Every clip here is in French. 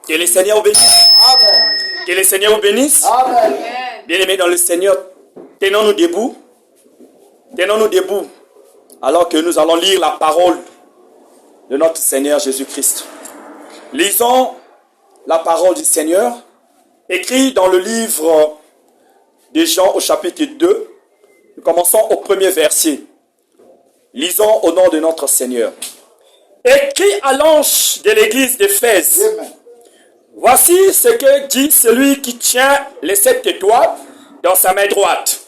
Que le Seigneur vous bénisse. Amen. Que le Seigneur vous bénisse. Amen. Bien-aimés dans le Seigneur, tenons-nous debout. Tenons-nous debout. Alors que nous allons lire la parole de notre Seigneur Jésus-Christ. Lisons la parole du Seigneur, écrite dans le livre de Jean au chapitre 2. Nous commençons au premier verset. Lisons au nom de notre Seigneur. Écrit à l'ange de l'église d'Éphèse. Amen. Voici ce que dit celui qui tient les 7 étoiles dans sa main droite.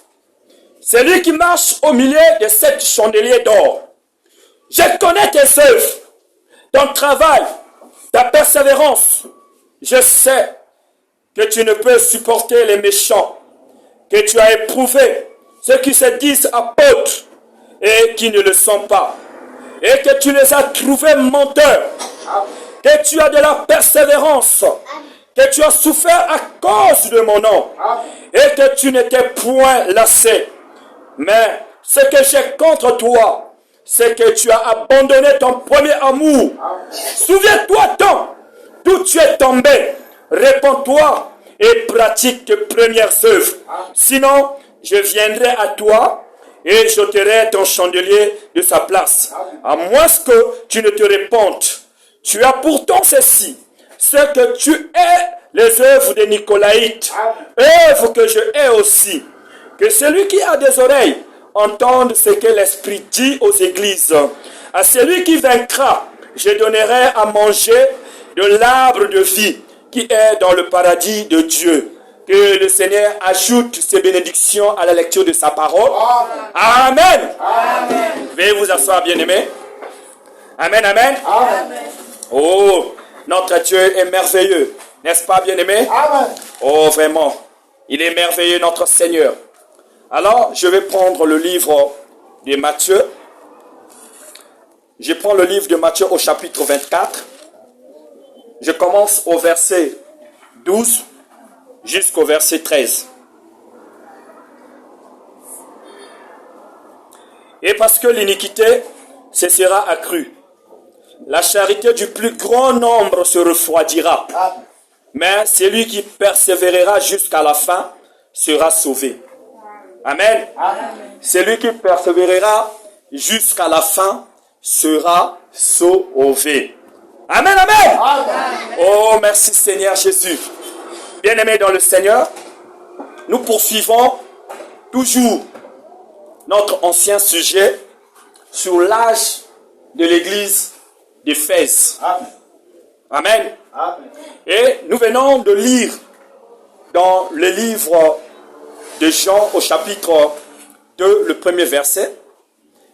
Celui qui marche au milieu de 7 chandeliers d'or. Je connais tes œuvres, ton travail, ta persévérance. Je sais que tu ne peux supporter les méchants, que tu as éprouvé ceux qui se disent apôtres et qui ne le sont pas, et que tu les as trouvés menteurs, que tu as de la persévérance, que tu as souffert à cause de mon nom, et que tu n'étais point lassé. Mais ce que j'ai contre toi, c'est que tu as abandonné ton premier amour. Souviens-toi donc d'où tu es tombé. Réponds-toi et pratique tes premières œuvres. Sinon, je viendrai à toi et j'ôterai ton chandelier de sa place. À moins que tu ne te répondes. Tu as pourtant ceci, ce que tu hais les œuvres des Nicolaïtes, œuvres que je hais aussi. Que celui qui a des oreilles entende ce que l'Esprit dit aux églises. À celui qui vaincra, je donnerai à manger de l'arbre de vie qui est dans le paradis de Dieu. Que le Seigneur ajoute ses bénédictions à la lecture de sa parole. Amen. Amen. Veuillez vous asseoir, bien-aimés. Amen, amen. Amen. Oh, notre Dieu est merveilleux. N'est-ce pas, bien-aimés? Amen. Oh, vraiment. Il est merveilleux, notre Seigneur. Alors, je vais prendre le livre de Matthieu. Je prends le livre de Matthieu au chapitre 24. Je commence au verset 12 jusqu'au verset 13. Et parce que l'iniquité se sera accrue, la charité du plus grand nombre se refroidira. Amen. Mais celui qui persévérera jusqu'à la fin sera sauvé. Amen. Amen. Celui qui persévérera jusqu'à la fin sera sauvé. Amen, amen. Amen. Oh, merci Seigneur Jésus. Bien-aimés dans le Seigneur, nous poursuivons toujours notre ancien sujet sur l'âge de l'église d'Éphèse. Amen. Amen. Amen. Et nous venons de lire dans le livre de Jean au chapitre 2, le premier verset,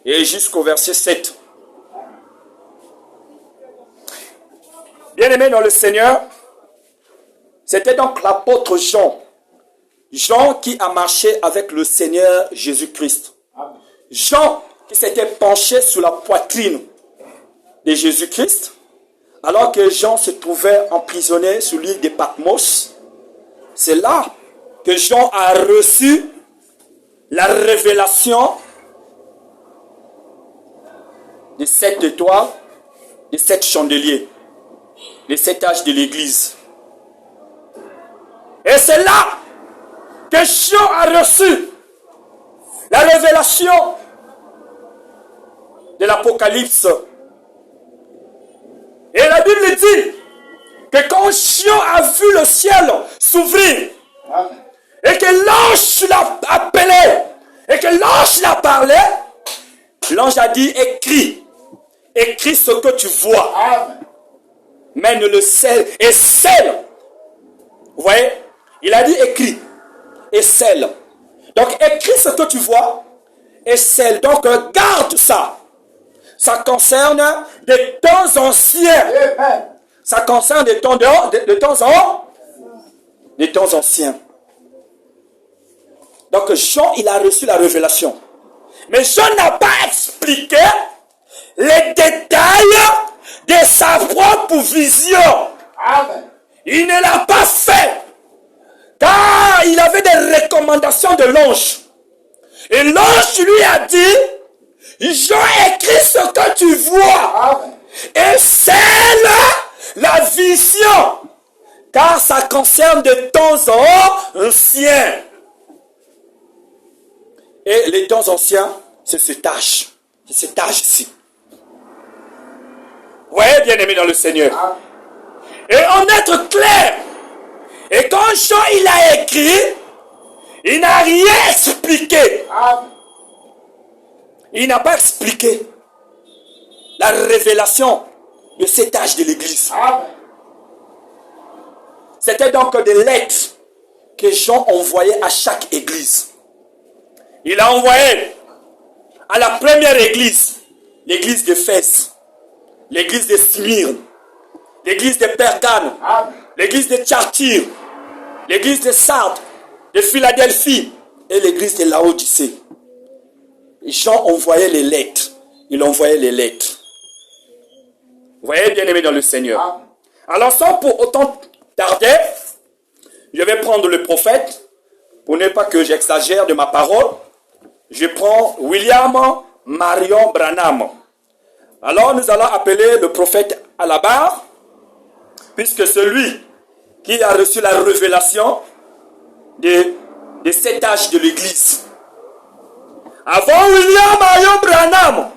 et jusqu'au verset 7. Bien-aimés dans le Seigneur, c'était donc l'apôtre Jean. Jean qui a marché avec le Seigneur Jésus-Christ. Jean qui s'était penché sur la poitrine de Jésus-Christ, alors que Jean se trouvait emprisonné sur l'île de Patmos. C'est là que Jean a reçu la révélation des 7 étoiles, des 7 chandeliers, les 7 âges de l'Église. Et c'est là que Jean a reçu la révélation de l'Apocalypse. Et la Bible dit que quand Jean a vu le ciel s'ouvrir, Amen. et que l'ange l'a appelé, et que l'ange l'a parlé, l'ange a dit, écris ce que tu vois, Amen. mais ne le scelle, et scelle. Vous voyez, il a dit écris, et scelle. Donc écris ce que tu vois, et scelle. Donc garde ça. Ça concerne des temps anciens. Amen. Ça concerne des temps anciens. Donc Jean, il a reçu la révélation. Mais Jean n'a pas expliqué les détails de sa propre vision. Amen. Il ne l'a pas fait. Car il avait des recommandations de l'ange. Et l'ange lui a dit, Jean, écris ce que tu vois. Amen. Et scelle la vision. car ça concerne de temps anciens. Et les temps anciens, c'est cet âge. C'est cet âge ici. Vous voyez, bien-aimé dans le Seigneur. Et en être clair. Et quand Jean, il a écrit, il n'a rien expliqué. Il n'a pas expliqué la révélation de cet âge de l'Église. C'était donc des lettres que Jean envoyait à chaque église. Il a envoyé à la première église, l'église d'Éphèse, l'église de Smyrne, l'église de Pergame, l'église de Thyatire, l'église de Sardes, de Philadelphie et l'église de Laodicée. Jean envoyait les lettres. Il envoyait les lettres. Vous voyez, bien-aimé dans le Seigneur. Alors, sans pour autant tarder, je vais prendre le prophète, pour ne pas que j'exagère de ma parole. Je prends William Marion Branham. Alors, nous allons appeler le prophète à la barre, puisque celui qui a reçu la révélation de cet âge de l'Église. Avant William Marion Branham,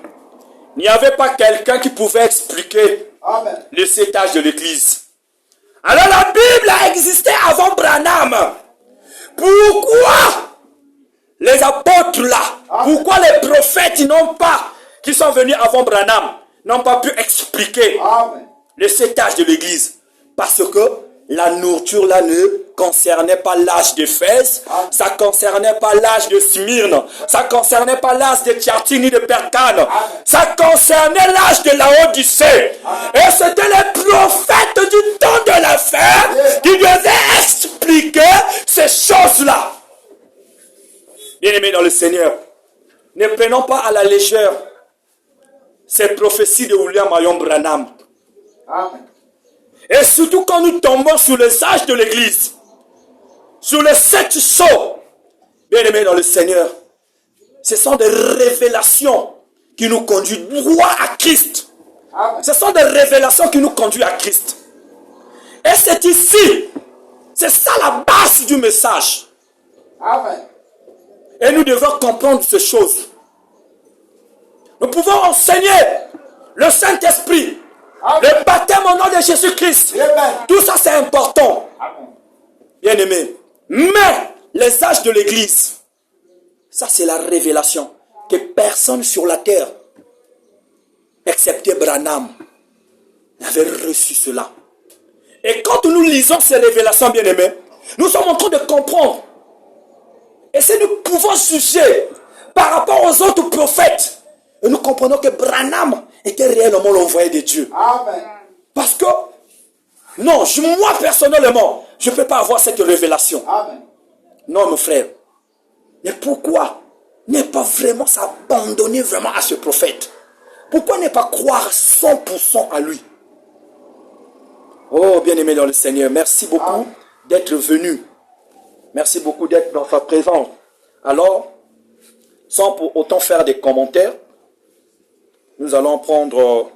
il n'y avait pas quelqu'un qui pouvait expliquer le cet âge de l'Église. Alors la Bible a existé avant Branham. Pourquoi les apôtres là, pourquoi les prophètes qui sont venus avant Branham, n'ont pas pu expliquer le cet âge de l'Église? Parce que la nourriture là ne concernait pas l'âge d'Éphèse, ça concernait pas l'âge de Smyrne, ça concernait pas l'âge de Thyatire ni de Pergame, ça concernait l'âge de Laodicée. Et c'était les prophètes du temps de la fin qui devaient expliquer ces choses-là. Bien-aimés dans le Seigneur, ne prenons pas à la légère ces prophéties de William Marion Branham. Et surtout quand nous tombons sur les âges de l'Église, sur les 7 sceaux, bien-aimés dans le Seigneur, ce sont des révélations qui nous conduisent droit à Christ. Ce sont des révélations qui nous conduisent à Christ. Et c'est ici, c'est ça la base du message. Et nous devons comprendre ces choses. Nous pouvons enseigner le Saint-Esprit, le baptême au nom de Jésus-Christ. Tout ça c'est important. Bien-aimés. Mais les âges de l'Église, ça c'est la révélation que personne sur la terre, excepté Branham, n'avait reçu cela. Et quand nous lisons ces révélations, bien-aimés, nous sommes en train de comprendre. Et si nous pouvons juger par rapport aux autres prophètes, et nous comprenons que Branham était réellement l'envoyé de Dieu. Parce que, non, moi personnellement, je ne peux pas avoir cette révélation. Non, mon frère. Mais pourquoi ne pas vraiment s'abandonner vraiment à ce prophète? Pourquoi ne pas croire 100% à lui? Oh, bien-aimé dans le Seigneur, merci beaucoup d'être venu. Merci beaucoup d'être dans sa présence. Alors, sans pour autant faire des commentaires, nous allons prendre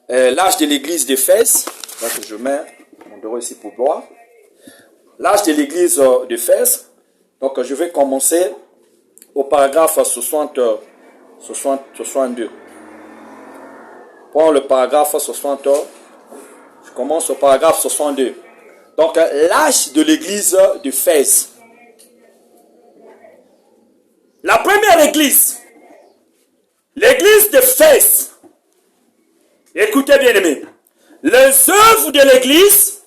l'âge de l'église d'Éphèse. Là que je mets mon bureau ici pour boire. L'âge de l'église d'Éphèse. Donc, je vais commencer au paragraphe 62. Prends le paragraphe 60. Je commence au paragraphe 62. Donc, l'âge de l'église d'Éphèse. La première église, l'église d'Éphèse. Écoutez bien aimés. Les œuvres de l'église,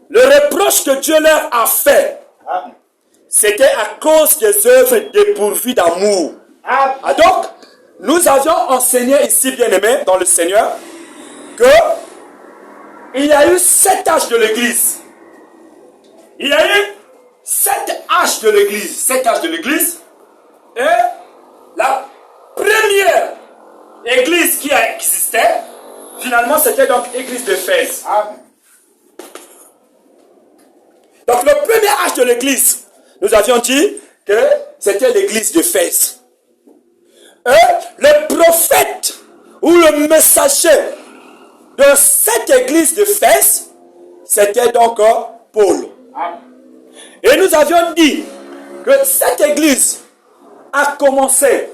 le reproche que Dieu leur a fait, c'était à cause des œuvres dépourvues d'amour. Donc, nous avions enseigné ici, bien aimés, dans le Seigneur, que il y a eu 7 âges de l'église. Il y a eu 7 âges de l'église. 7 âges de l'église. Et la première église qui a existé, finalement, c'était donc l'église d'Éphèse. Donc, le premier âge de l'église, nous avions dit que c'était l'église d'Éphèse. Et le prophète ou le messager de cette église d'Éphèse, c'était donc Paul. Et nous avions dit que cette église a commencé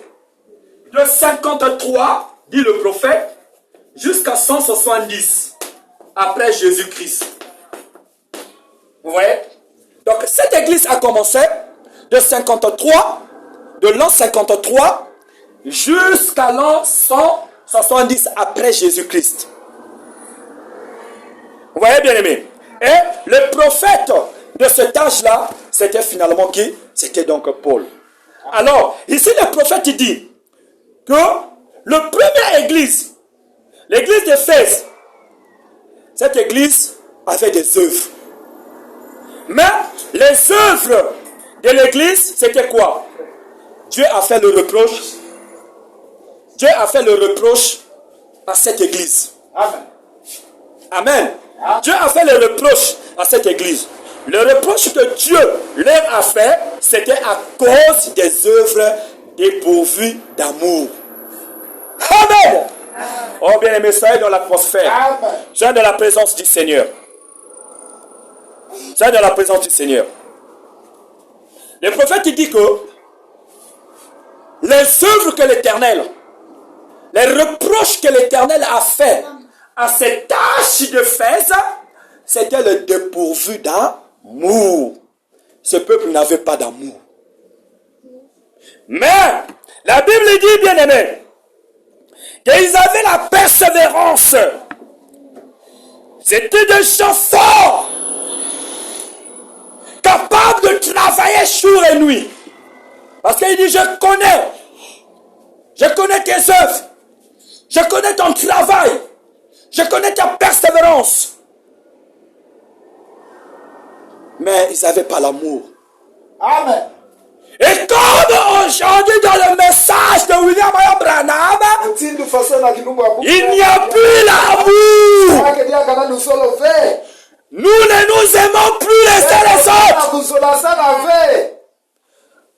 de 53, dit le prophète, jusqu'à 170 après Jésus-Christ. Vous voyez? Donc cette église a commencé de 53, de l'an 53 jusqu'à l'an 170 après Jésus-Christ. Vous voyez, bien aimé? Et le prophète de cet âge-là, c'était finalement qui? C'était donc Paul. Alors, ici le prophète dit que le premier église, l'église d'Éphèse, cette église avait des œuvres. Mais les œuvres de l'église, c'était quoi? Dieu a fait le reproche. Dieu a fait le reproche à cette église. Amen. Amen. Dieu a fait le reproche à cette église. Le reproche que Dieu leur a fait, c'était à cause des œuvres dépourvues d'amour. Amen. Oh bien aimé, soyez dans l'atmosphère. Soyez dans la présence du Seigneur. Soyez dans la présence du Seigneur. Le prophète dit que les œuvres que l'Éternel, les reproches que l'Éternel a fait à cette tâche d'Éphèse, c'était le dépourvu d'amour. Ce peuple n'avait pas d'amour. Mais la Bible dit, bien aimé, qu'ils avaient la persévérance. C'était des gens forts, capables de travailler jour et nuit. Parce qu'il dit, je connais tes œuvres, je connais ton travail, je connais ta persévérance. Mais ils n'avaient pas l'amour. Amen. Et comme aujourd'hui dans le message de William Branham, il n'y a plus l'amour. Nous ne nous aimons plus les uns les autres.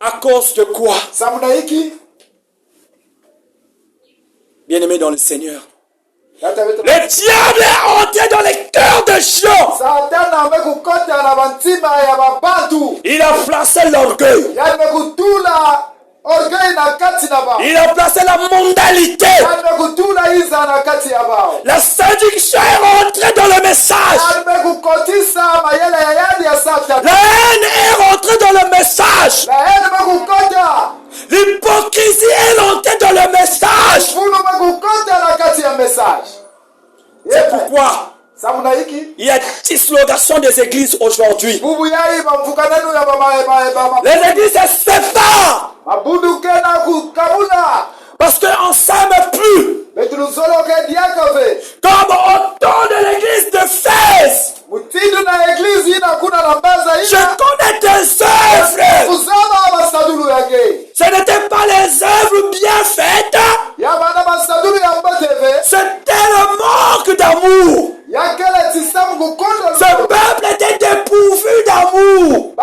À cause de quoi? Bien-aimé dans le Seigneur, le diable est entré dans les cœurs des gens. Il a placé l'orgueil. Il a placé la mondialité. La séduction est rentrée dans le message. La haine est rentrée dans le message. L'hypocrisie est rentrée dans le message. C'est pourquoi il y a dislocation des églises aujourd'hui. Les églises se séparent. Parce qu'on ne s'aime plus. Comme au temps de l'église d'Éphèse. Je connais tes œuvres. Ce n'était pas les œuvres bien faites. C'était le manque d'amour. Ce peuple était dépourvu d'amour.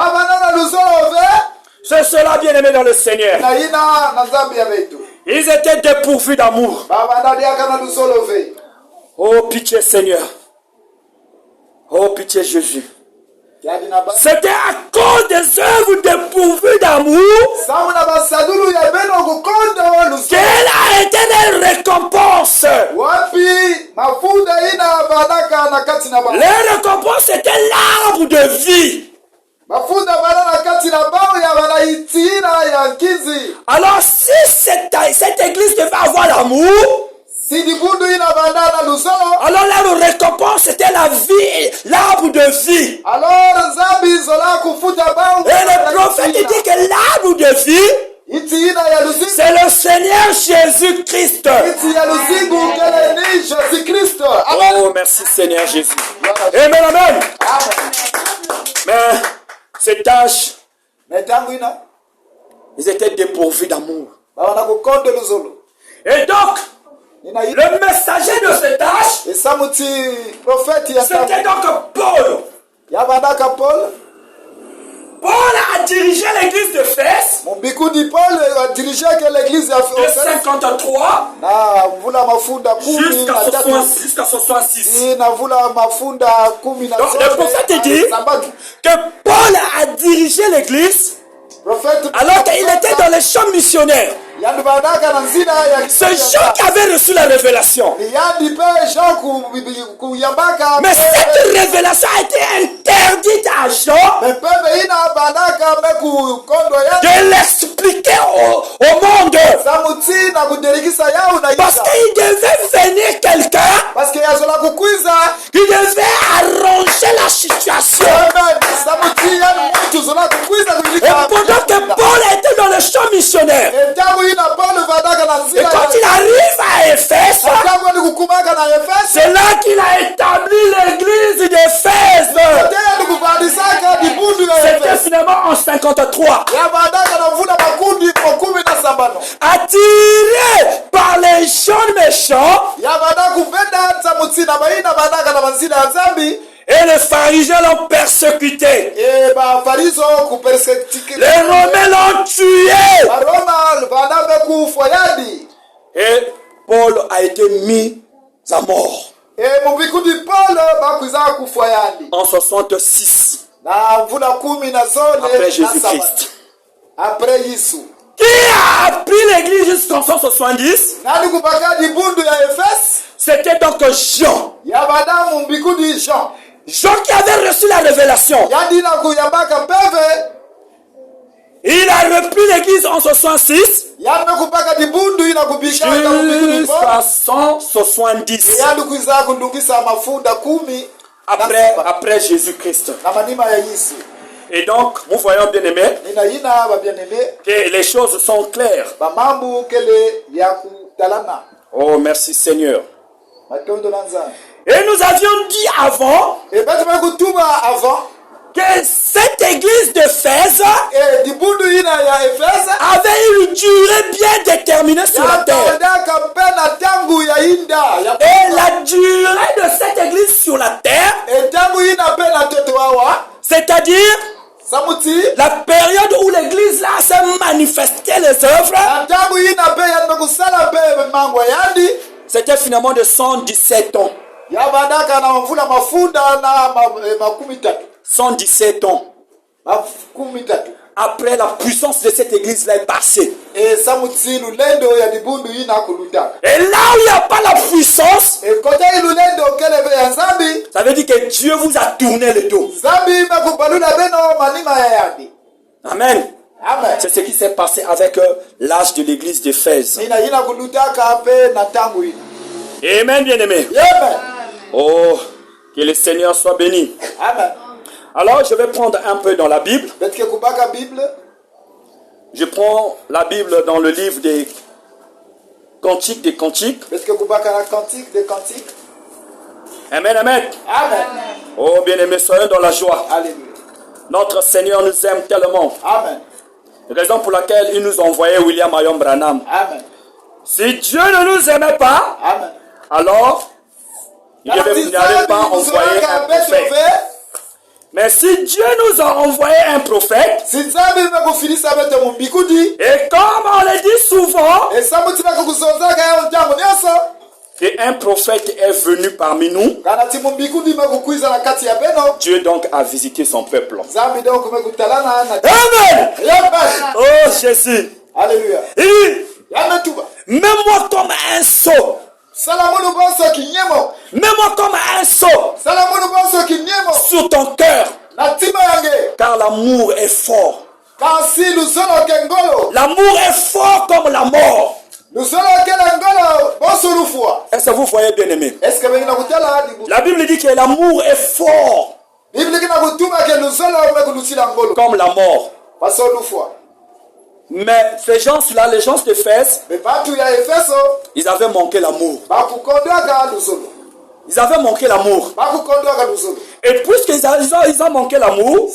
C'est cela, bien aimé dans le Seigneur. Ils étaient dépourvus d'amour. Oh pitié Seigneur. Oh pitié Jésus. C'était à cause des œuvres dépourvues d'amour quelle a été les récompenses. Les récompenses c'était l'arbre de vie. Alors si cette église devait avoir l'amour, alors la récompense c'était la vie, l'arbre de vie. Et le prophète dit que l'arbre de vie, c'est le Seigneur Jésus-Christ. Oh merci Seigneur Jésus. Amen, amen. Mais ces tâches, ils étaient dépourvus d'amour. Et donc, le messager de ces tâches, c'était donc Paul. Paul a dirigé l'église d'Éphèse Mbikundi Paul dirigé l'église ya de 53 na mvula mafunda 10 jusqu'à 66. na mvula mafunda 10 na Donc le prophète dit que Paul a dirigé l'église alors qu'il était dans les champs missionnaires. Ce Jean qui avait reçu la révélation. Mais cette révélation a été interdite à Jean de l'expliquer au monde. Parce qu'il devait venir quelqu'un qui devait arranger la situation. Et pendant que Paul était dans le champ missionnaire, et quand il arrive à Éphèse, c'est là qu'il a établi l'église d'Éphèse. C'était finalement en 53. Attiré par les gens méchants, et les pharisiens l'ont persécuté. Les Romains l'ont tué. Et Paul a été mis à mort. En 66. Après Jésus-Christ. Qui a appris l'église jusqu'en 170? C'était donc Jean. Jean qui avait reçu la révélation. Il a repris l'église en 66 jusqu'à 170 après Jésus-Christ. Et donc, nous voyons bien aimés que les choses sont claires. Oh, merci Seigneur. Et nous avions dit avant que cette église d'Éphèse avait une durée bien déterminée sur la terre. Et la durée de cette église sur la terre, c'est-à-dire la période où l'église là s'est manifestée les œuvres, c'était finalement de 117 ans. 117 ans. Après, la puissance de cette église-là est passée. Et là où il n'y a pas la puissance, ça veut dire que Dieu vous a tourné le dos. Amen. C'est ce qui s'est passé avec l'âge de l'église d'Éphèse. Amen, bien-aimé. Oh, que le Seigneur soit béni. Amen. Alors, je vais prendre un peu dans la Bible. Je prends la Bible dans le livre des Cantiques des Cantiques. Amen, amen. Amen. Oh, bien-aimés, soyons dans la joie. Alléluia. Notre Seigneur nous aime tellement. Amen. Raison pour laquelle il nous a envoyé William Marion Branham. Amen. Si Dieu ne nous aimait pas, amen, alors il n'avait pas envoyé un prophète. Mais si Dieu nous a envoyé un prophète, et comme on le dit souvent, qu'un prophète est venu parmi nous, Dieu donc a visité son peuple. Amen. Oh Jésus. Alléluia. Mets-moi comme un sceau. Mets-moi comme un sceau sur ton cœur, car l'amour est fort. L'amour est fort comme la mort. Est-ce que vous voyez, bien aimé? La Bible dit que l'amour est fort comme la mort. Mais ces gens-là, les gens d'Éphèse, ils avaient manqué l'amour. Ils avaient manqué l'amour. Et puisqu'ils ont manqué l'amour,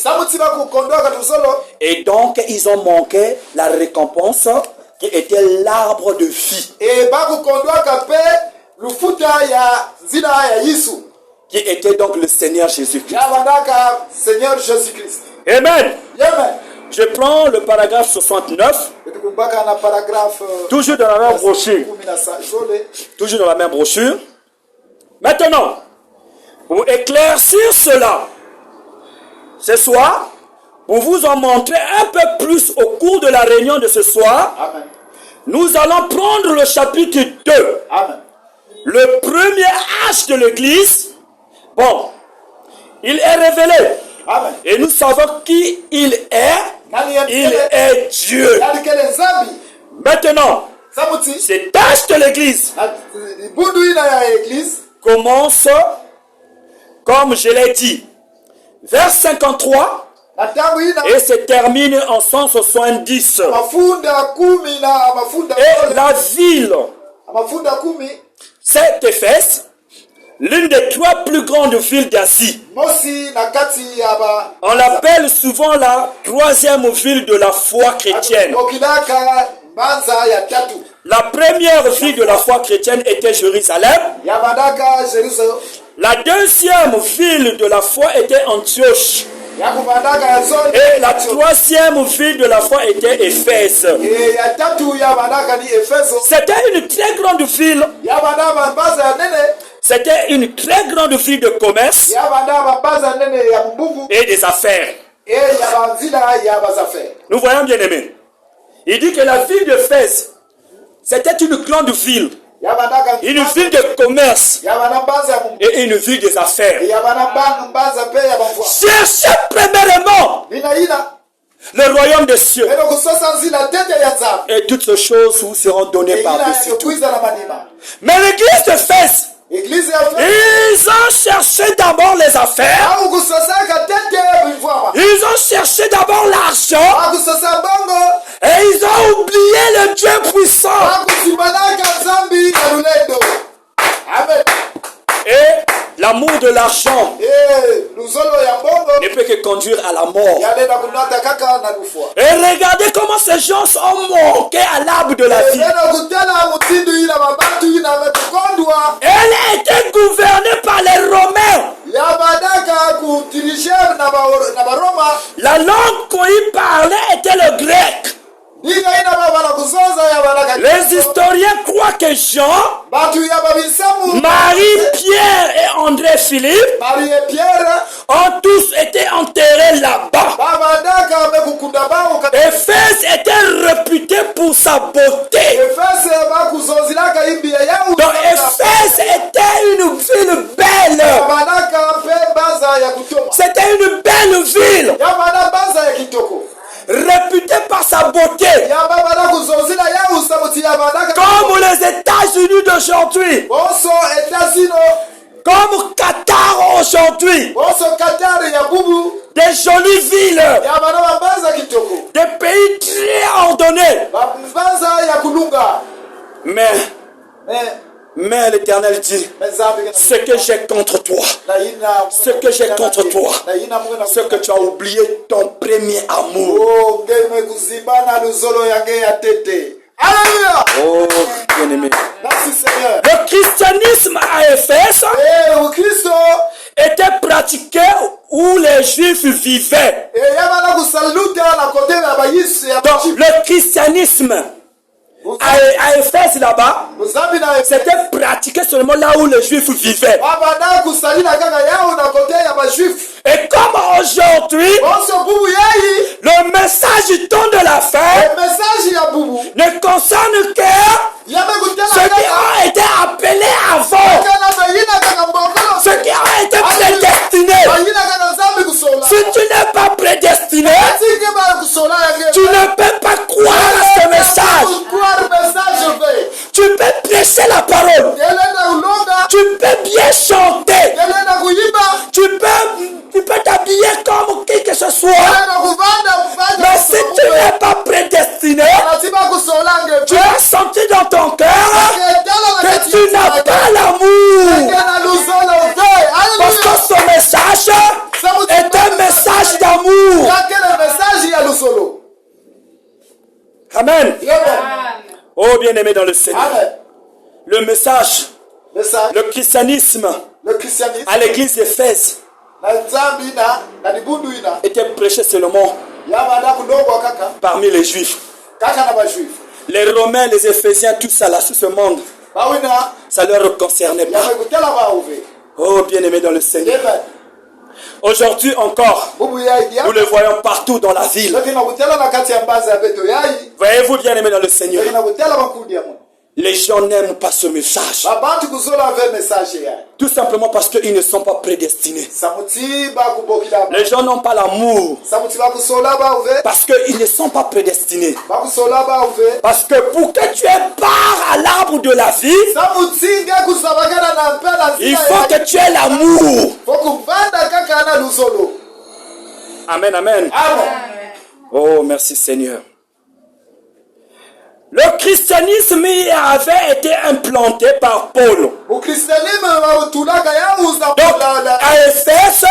et donc ils ont manqué la récompense qui était l'arbre de vie, qui était donc le Seigneur Jésus-Christ. yabandaka Seigneur Jésus-Christ. Amen. Amen. Je prends le paragraphe 69, Tukumbaka na paragraphe toujours dans la même brochure. 17. Toujours dans la même brochure. Maintenant, pour éclaircir cela, ce soir, pour vous en montrer un peu plus au cours de la réunion de ce soir, Amen. nous allons prendre le chapitre 2. Amen. Le premier âge de l'Église. Bon, il est révélé. Amen. Et nous savons qui il est. Il est Dieu. Yadikele nzambi. Maintenant, Samuti. cet âge de l'Église Bundu ina ya église. commence, comme je l'ai dit, vers 53 Natamu ina. et se termine en 170. Mafunda kumi na mafunda. Et la ville, Mafunda kumi. c'est Éphèse, l'une des trois plus grandes villes d'Asie. Mosi na kati yaba. On l'appelle souvent la troisième ville de la foi chrétienne. Okilaka banza ya tatu. La première ville de la foi chrétienne était Jérusalem. Yabandaka Jerusalem. La deuxième ville de la foi était Antioche. Yakubandaka ya zone. Et la troisième ville de la foi était Éphèse. E ya tatu yabandaka ni Efeso. C'était une très grande ville. Yabandaka banza ya nene. C'était une très grande ville de commerce Yabandaka banza nene ya mbungu. et des affaires. E yabanzila yabazafe. Nous voyons bien aimé. Il dit que la ville d'Éphèse, c'était une grande ville. Yabandaka. Une ville de commerce Yabandaka banza ya mbungu. et une ville des affaires. Yabandaka banza pe ya bamfwa. Cherchez premièrement Ina ina. le royaume des cieux. Eno kusosa nzila tete ya nzambi. Et toutes ces choses vous seront données E ina par-dessus tout. yokuiza na manima. Mais l'église d'Éphèse, Église ya Efeso. ils ont cherché d'abord les affaires. Au kusosaka tete bimfwa. Ils ont cherché d'abord l'argent. Akusosa bongo. Et ils ont oublié le Dieu puissant. Akusimanaka nzambi ya lulendo. Amen. Et l'amour de l'argent Luzolo ya bongo. ne peut que conduire à la mort. Yalenda kunata kaka na lufwa. Et regardez comment ces gens sont manqués à l'arbre de la vie. Ena kutana mutindu ina mabatu ina metukondwa. Elle était gouvernée par les Romains. Yabadaka kudirigere na baroma. La langue qu'on y parlait était le grec. Diga ina baba kuzoza yabadaka. Les historiens croient que Jean, Batu yababisamu. Marie, Pierre et André Philippe Marie et Pierre. ont tous été enterrés là-bas. Babadaka mekukunda bao. Éphèse était réputé pour sa beauté. Efese bakuzozilaka imbi ya. Donc Éphèse était une ville belle. Yabadaka pe baza ya kutoma. C'était une belle ville, Yabada baza ya kitoko. réputée par sa beauté. Yabada kuzozila ya usabuti yabadaka. Comme les États-Unis d'aujourd'hui, Boso États-Unis. comme Qatar aujourd'hui, Boso Qatar ya bubu. des jolies villes, Yabada baza kitoko. des pays très ordonnés. Baza ya kulunga. Mais l'Éternel dit, ce que j'ai contre toi, ce que j'ai contre toi, ce que tu as oublié ton premier amour. Oh, ngeme kuzibana luzolo yange ya tete. Alléluia. Oh, bien-aimé. Merci Seigneur. Le christianisme à Éphèse Au Christo. était pratiqué où les Juifs vivaient. Yabada kusaluta na kote ya bayisi ya Donc, le christianisme à Éphèse là-bas, Muzabi na c'était pratiqué seulement là où les Juifs vivaient. Babada kusalina kaka yao na kote ya bajuif. Et comme aujourd'hui, Boso bubu yayi. le message ton de la fin Le message ya bubu. ne concerne que Yabe kutana ceux qui kaka. ont été appelés avant, Kana bayina kaka mbokolo. ceux qui ont été prédestinés. Bayina kaka zambi kusola. Si tu n'es pas prédestiné, Atike ba kusola yange. tu ne peux pas croire à ce message. Croire message ve. Tu peux prêcher la parole. Yelenda ulonga. Tu peux bien chanter. Yelenda kuyiba. Tu peux t'habiller comme qui que ce soit. Yelenda kuvanda kufanya. Mais si tu n'es pas prédestiné, Atiba kusola yange. tu as senti dans ton cœur que tu n'as pas l'amour. Kana luzolo ve. Parce que ce message est un message d'amour. Yakele message ya luzolo. Amen. Amen. Oh bien-aimé dans le Seigneur. Amen. Le message message le christianisme le christianisme à l'église d'Éphèse na nzambi na libundu ina était prêché seulement yabanda kudongo kaka parmi les juifs. kaka na bajuif Les Romains, les Éphésiens, tout ça là, tout ce monde, bawina ça ne leur concernait pas. yamekutela bauve Oh, bien-aimés dans le Seigneur. yeba Aujourd'hui encore, bubu yaidi nous le voyons partout dans la ville. lakini nakutela na kati ya mbaza ya beto yayi Voyez-vous, bien-aimés dans le Seigneur, lakini nakutela bakundi ya Mungu les gens n'aiment pas ce message. babantu kuzola ave message yayi Tout simplement parce qu'ils ne sont pas prédestinés. samuti bakubokila Les gens n'ont pas l'amour samuti bakusola bauve parce qu'ils ne sont pas prédestinés. bakusola bauve Parce que pour que tu aies part à l'arbre de la vie, samuti ngakusabagana na mpela il faut que tu aies l'amour. fokuvanda kaka na luzolo Amen, amen. amen Oh, merci Seigneur. Le christianisme avait été implanté par Paul. ukristianisme bautulaka yauza Donc, à Éphèse,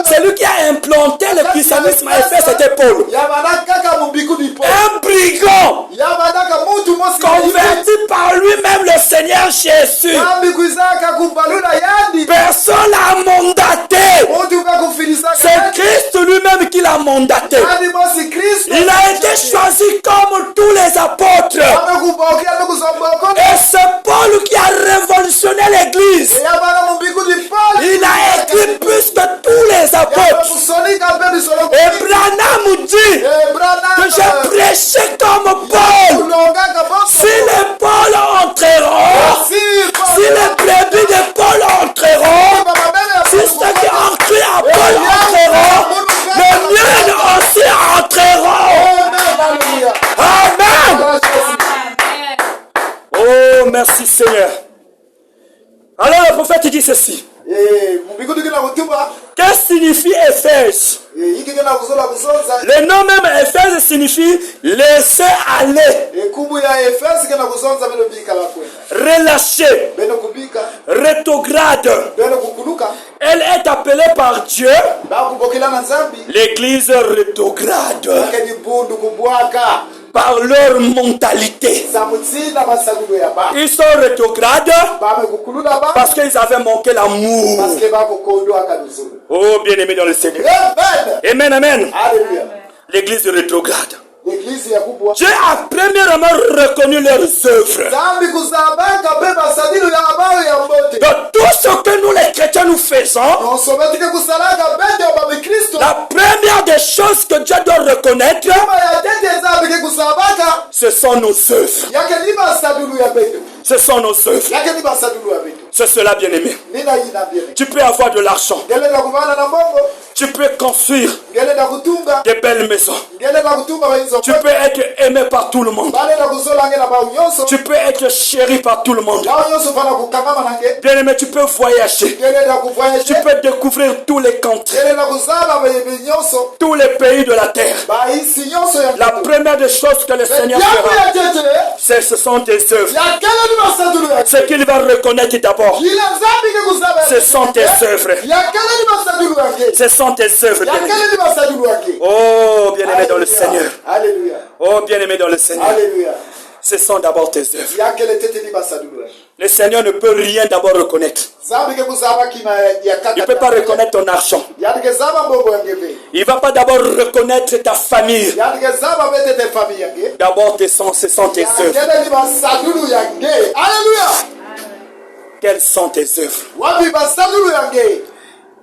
celui qui a implanté le christianisme à Éphèse, c'était Paul. yabanda kaka mubiku dipo Un brigand yabandaka mutu mosi converti par lui-même le Seigneur Jésus. ambikuizaka kubalula yandi Personne l'a mandaté. mutu kakufilisaka C'est Christ lui-même qui l'a mandaté. yandi mosi kristo Il a été choisi comme tous les apôtres. amekubokia amekuzamboko Et c'est Paul qui a révolutionné l'église. yabana mubiku dipoli Il a écrit plus que tous les apôtres. yakusonika pe bisolo Et Branham dit que j'ai prêché comme Paul. ulongaka bonso Si les Paul entreront, si les brebis de Paul entreront, si ceux qui ont cru à Paul entreront, les miens aussi entreront. Amen. Oh, merci Seigneur. Alors le prophète dit ceci. Qu'est-ce que signifie Éphèse? Le nom même Éphèse signifie laisser aller, relâcher, rétrograde. Elle est appelée par Dieu l'église rétrograde par leur mentalité. Ils sont rétrogrades parce qu'ils avaient manqué l'amour. Oh, bien-aimé dans le Seigneur. Amen, amen. L'église rétrograde. Dieu a premièrement reconnu leurs œuvres. Dans tout ce que nous les chrétiens nous faisons, la première des choses que Dieu doit reconnaître, ce sont nos œuvres. Ce sont nos œuvres. C'est cela, bien-aimé. Tu peux avoir de l'argent. Tu peux construire des belles maisons. Tu peux être aimé par tout le monde. Tu peux être chéri par tout le monde. Bien-aimé, tu peux voyager. Tu peux découvrir tous les contrées, tous les pays de la terre. La première des choses que le Seigneur fera, ce sont tes œuvres. Ce qu'il va reconnaître d'abord, ce sont tes œuvres. Ce sont tes œuvres. Oh, bien-aimé dans le Seigneur. Oh, bien-aimé dans le Seigneur. Ce sont d'abord tes œuvres. Le Seigneur ne peut rien d'abord reconnaître. Il ne peut pas reconnaître ton argent. Il ne va pas d'abord reconnaître ta famille. D'abord, ce sont tes œuvres. Quelles sont tes œuvres?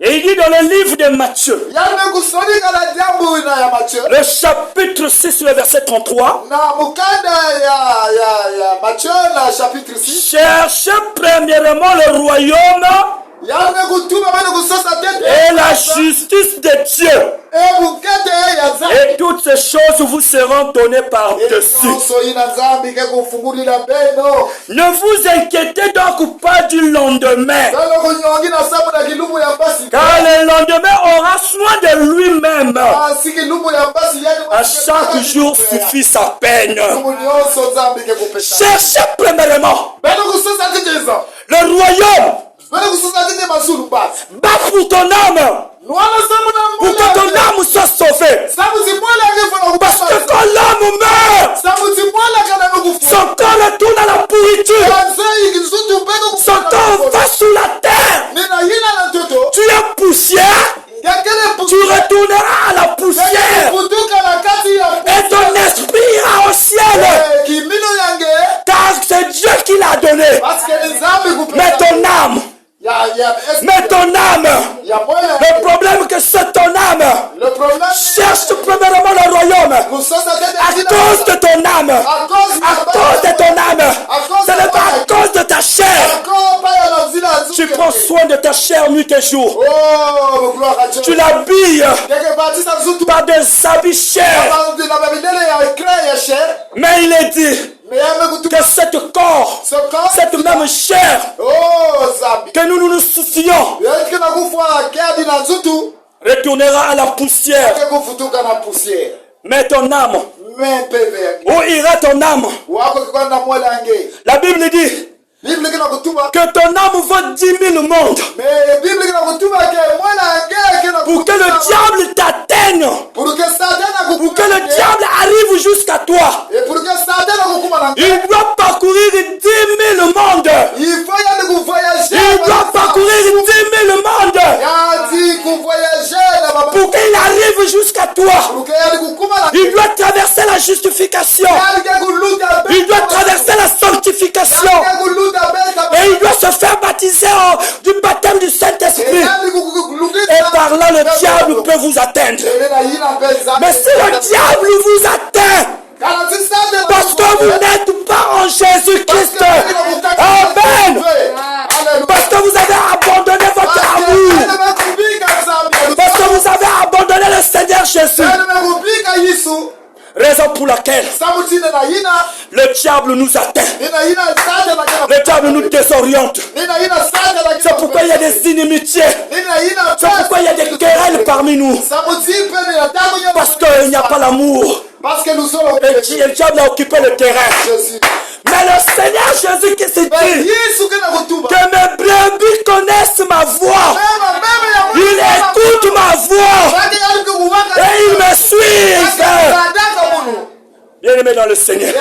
Et il dit dans le livre de Matthieu, le chapitre 6, le verset 33, cherchez premièrement le royaume et la justice de Dieu, et toutes ces choses vous seront données par-dessus. Ne vous inquiétez donc pas du lendemain, car le lendemain aura soin de lui-même. À chaque jour suffit sa peine. Cherchez premièrement le royaume. Bats pour ton âme, pour que ton âme soit sauvée. Parce que quand l'âme meurt, son corps retourne à la pourriture. Son corps sous la terre, nina yina na toto tu es poussière, yakele tu retourneras à la poussière. putuka na kati ya Et ton esprit ira au ciel. kimino yange Car c'est Dieu qui l'a donné. parce que les âmes Mais ton âme, mais ton âme, le problème que c'est ton âme. le problème Cherche premièrement le royaume. À cause de ton âme. À cause de ton âme. Ce n'est pas à cause de ta chair. Tu prends soin de ta chair nuit et jour. Oh, gloire à Dieu. Tu l'habilles Quelque part, ça nous par des habits chers. Mais il est dit que cette corps, cette même chair, que nous nous soucions, retournera à la poussière. Mais ton âme, où ira ton âme? La Bible dit que ton âme vaut 10 000 mondes. Pour que le diable t'atteigne, pour que le diable arrive jusqu'à toi, il doit parcourir 10 000 mondes. Il doit parcourir 10 000 mondes pour qu'il arrive jusqu'à toi. Il doit traverser la justification. Il doit traverser la sanctification. Et il doit se faire baptiser du baptême du Saint-Esprit. Et par là, le diable peut vous atteindre. Mais si le diable vous atteint, parce que vous n'êtes pas en Jésus-Christ, amen. Parce que vous avez abandonné votre amour. Parce que vous avez abandonné le Seigneur Jésus. Raison pour laquelle le diable nous atteint. Le diable nous désoriente. C'est pourquoi il y a des inimitiés. C'est pourquoi il y a des querelles parmi nous. Parce qu'il n'y a pas l'amour. Et le diable a occupé le terrain. Mais le Seigneur Jésus qui s'est dit que mes brebis connaissent ma voix. Ils écoutent ma voix. Et ils me suivent. Bien aimé dans le Seigneur.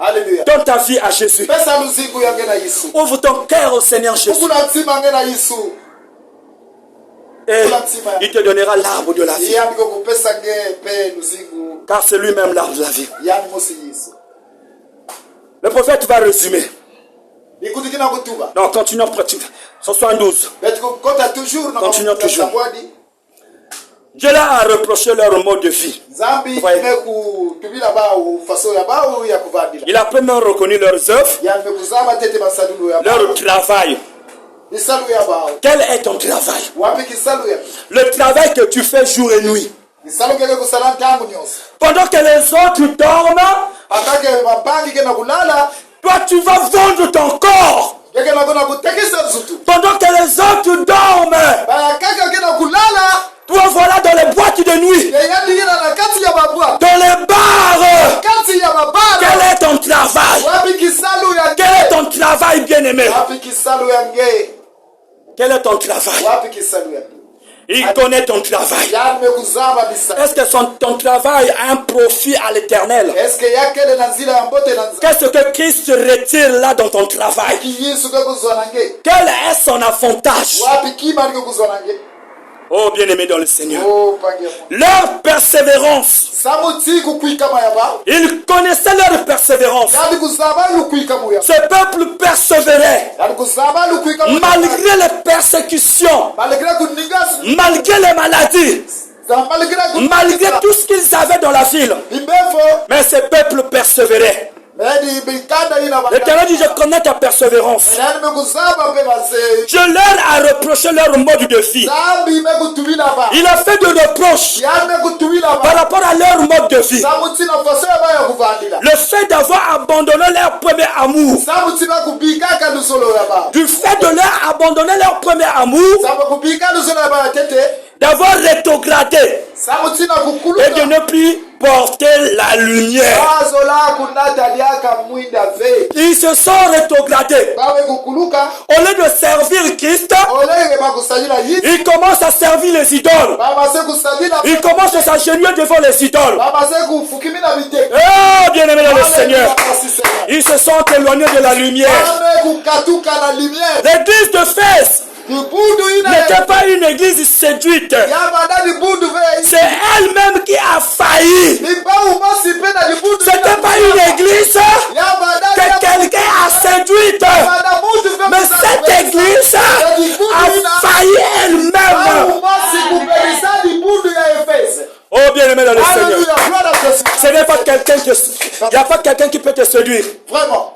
Alléluia. Donne ta vie à Jésus. Ouvre ton cœur au Seigneur Jésus. Et il te donnera l'arbre de la vie. Car c'est lui-même l'arbre de la vie. Le prophète va résumer. Non, continuons. 72. Continuons toujours. Dieu leur a reproché leur mode de vie. Il a premièrement reconnu leurs œuvres, leur travail. Quel est ton travail? Le travail que tu fais jour et nuit. Pendant que les autres dorment, toi tu vas vendre ton corps. Pendant que les autres dorment, toi voilà dans les boîtes de nuit, dans les bars. Quel est ton travail? Quel est ton travail, bien-aimé? Quel est ton travail? Il connaît ton travail. Est-ce que ton travail a un profit à l'éternel? Qu'est-ce que Christ retire là dans ton travail? Quel est son avantage? Oh, bien-aimé dans le Seigneur. Leur persévérance. Ils connaissaient leur persévérance. Ce peuple persévérait. Malgré les persécutions. Malgré les maladies. Malgré tout ce qu'ils avaient dans la ville. Mais ce peuple persévérait. L'Éternel dit, je connais ta persévérance. Je leur ai reproché leur mode de vie. Il a fait de reproches par rapport à leur mode de vie. Le fait d'avoir abandonné leur premier amour. Du fait de leur abandonner leur premier amour. D'avoir rétrogradé. Et de ne plus porter la lumière. wazo lako nataliaka mwinda ve Ils se sont rétrogradés. bawe kukuluka Au lieu de servir Christ, olenge bakusanyila yisi ils commencent à servir les idoles. bamase kusanyila Ils commencent à s'agenouiller devant les idoles. bamase kufukimina biteko Oh, bien-aimés dans le Seigneur, Merci, Seigneur. ils se sont éloignés de la lumière. Bame kukatuka na lumière L'église de Fès dibundu ina n'était pas une église séduite. yabanda dibundu ve C'est elle-même qui a failli. libau masi pe na dibundu C'était pas une église yabanda que quelqu'un a séduite. yabanda mutu ve Mais cette église a failli elle-même. libau masi kupelisa dibundu ya Efese. Oh, bien-aimé dans le Seigneur. Alléluia, gloire à Jésus. Ce n'est pas quelqu'un qui... Il n'y a pas quelqu'un qui peut te séduire. Vraiment.